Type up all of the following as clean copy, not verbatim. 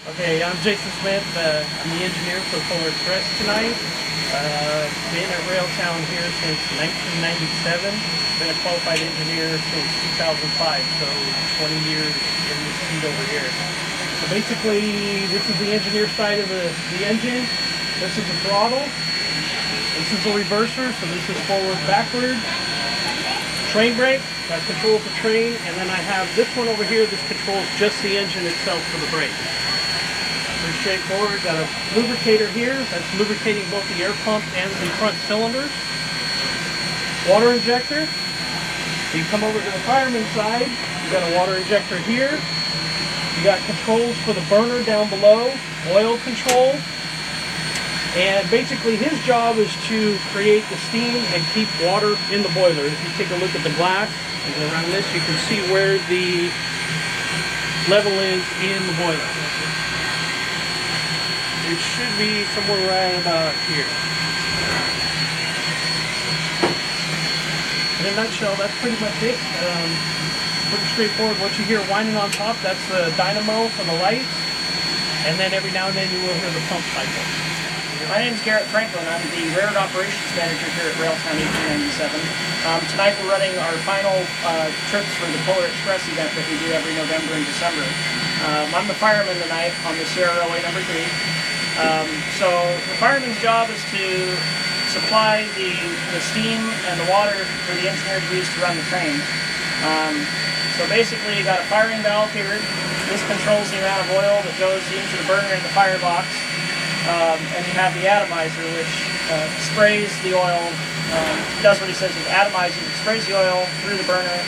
Okay, I'm Jason Smith. I'm the engineer for Polar Express tonight. Been at Railtown here since 1997. Been a qualified engineer since 2005, so 20 years in this seat over here. So basically, this is the engineer side of the engine. This is the throttle. This is the reverser, so this is forward, backward. Train brake, that controls the train, and then I have this one over here. This controls just the engine itself for the brake. Pretty straightforward. Got a lubricator here. That's lubricating both the air pump and the front cylinders. Water injector. You come over to the fireman side. You got a water injector here. You got controls for the burner down below. Oil control. And basically his job is to create the steam and keep water in the boiler. If you take a look at the glass and go around this, you can see where the level is in the boiler. It should be somewhere right about here. In a nutshell, that's pretty much it. Pretty straightforward. What you hear whining on top, that's the dynamo for the lights. And then every now and then you will hear the pump cycle. My name is Garrett. I'm the Railroad Operations Manager here at Railtown 1897. Tonight we're running our final trips for the Polar Express event that we do every November and December. I'm the fireman tonight on the Sierra Railway number 3. So the fireman's job is to supply the steam and the water for the engineer to use to run the train. So basically you got a firing valve here. This controls the amount of oil that goes into the burner in the firebox. And you have the atomizer, which sprays the oil, does what he says is atomizes it, sprays the oil through the burner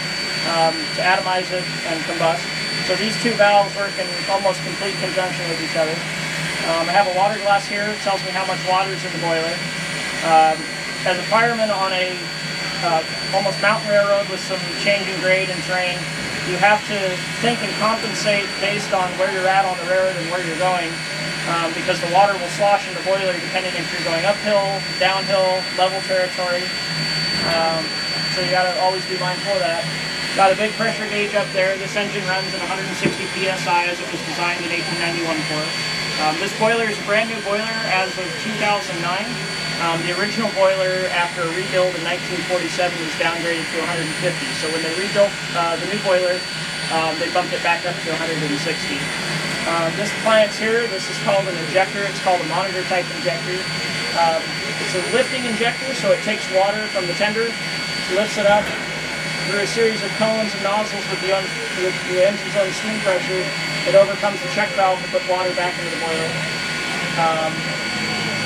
to atomize it and combust. So these two valves work in almost complete conjunction with each other. I have a water glass here. It tells me how much water is in the boiler. As a fireman on a almost mountain railroad with some changing grade and terrain, you have to think and compensate based on where you're at on the railroad and where you're going. Because the water will slosh in the boiler depending if you're going uphill, downhill, level territory. So you got to always be mindful of that. Got a big pressure gauge up there. This engine runs at 160 psi as it was designed in 1891 for. This boiler is a brand new boiler as of 2009. The original boiler after a rebuild in 1947 was downgraded to 150. So when they rebuilt the new boiler, they bumped it back up to 160. This appliance here, this is called an injector. It's called a monitor type injector. It's a lifting injector, so it takes water from the tender, lifts it up through a series of cones and nozzles with the engine's own steam pressure. It overcomes the check valve to put water back into the boiler.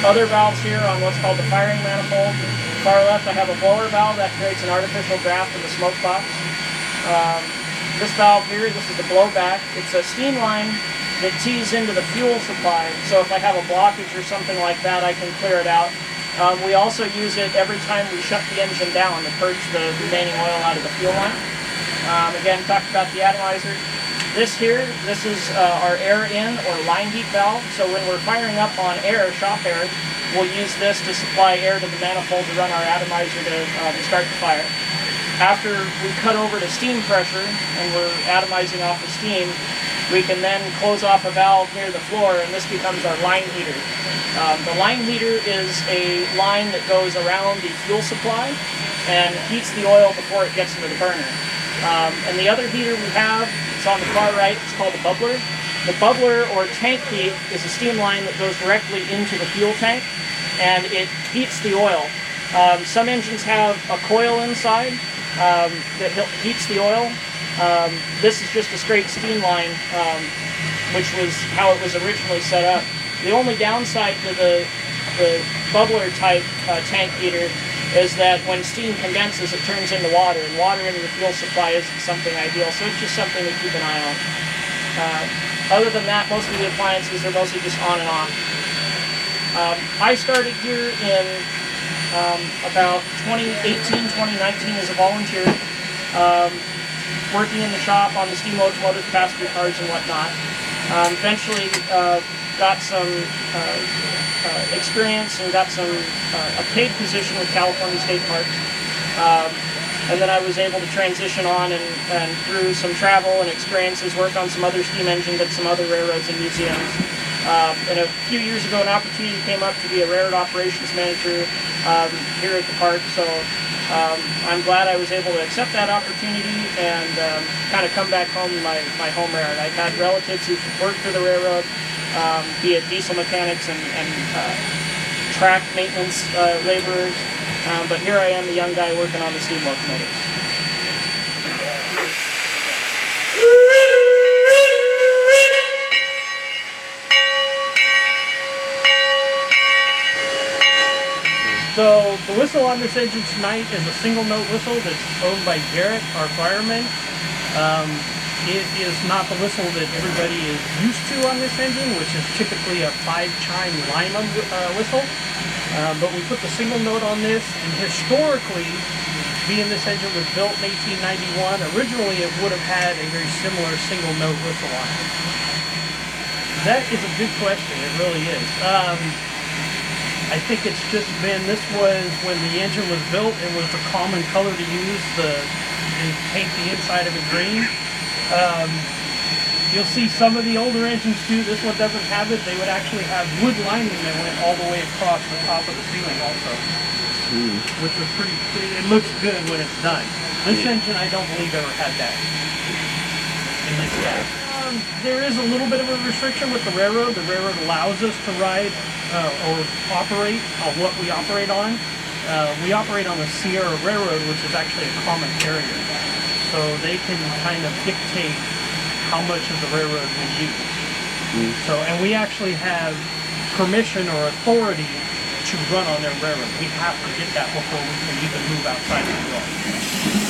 Other valves here on what's called the firing manifold. Far left I have a blower valve that creates an artificial draft in the smoke box. This valve here, this is the blowback. It's a steam line that tees into the fuel supply, so if I have a blockage or something like that, I can clear it out. We also use it every time we shut the engine down to purge the remaining oil out of the fuel line. Again, talked about the atomizer. This here, this is our air in or line heat valve, so when we're firing up on air, shop air, we'll use this to supply air to the manifold to run our atomizer to start the fire. After we cut over to steam pressure and we're atomizing off the steam, we can then close off a valve near the floor, and this becomes our line heater. The line heater is a line that goes around the fuel supply and heats the oil before it gets into the burner. And the other heater we have, it's on the far right, it's called a bubbler. The bubbler or tank heat is a steam line that goes directly into the fuel tank, and it heats the oil. Some engines have a coil inside that heats the oil. This is just a straight steam line, which was how it was originally set up. The only downside to the bubbler type tank heater is that when steam condenses, it turns into water, and water into the fuel supply isn't something ideal, so it's just something to keep an eye on. Other than that, most of the appliances are mostly just on and off. I started here in about 2018, 2019 as a volunteer, working in the shop on the steam locomotive, passenger cars and whatnot. Eventually got some experience and got a paid position with California State Parks. and then I was able to transition on and through some travel and experiences, work on some other steam engines at some other railroads and museums. And a few years ago, an opportunity came up to be a railroad operations manager here at the park. So I'm glad I was able to accept that opportunity and kind of come back home to my home railroad. I've had relatives who've worked for the railroad, be it diesel mechanics and track maintenance laborers, but here I am, the young guy working on the steam locomotives. So the whistle on this engine tonight is a single note whistle that's owned by Garrett, our fireman. It is not the whistle that everybody is used to on this engine, which is typically a 5-chime lima whistle. But we put the single note on this, and historically, being this engine was built in 1891, originally it would have had a very similar single note whistle on it. That is a good question, it really is. I think it's just been, this was when the engine was built, it was the common color to use, to paint the inside of it green. You'll see some of the older engines too, this one doesn't have it, they would actually have wood lining that went all the way across the top of the ceiling also. Which was pretty, it looks good when it's done. This engine I don't believe ever had that in this cab. There is a little bit of a restriction with the railroad. The railroad allows us to ride or operate on what we operate on. We operate on the Sierra Railroad, which is actually a common carrier. So they can kind of dictate how much of the railroad we use. So, and we actually have permission or authority to run on their railroad. We have to get that before we can even move outside of the yard.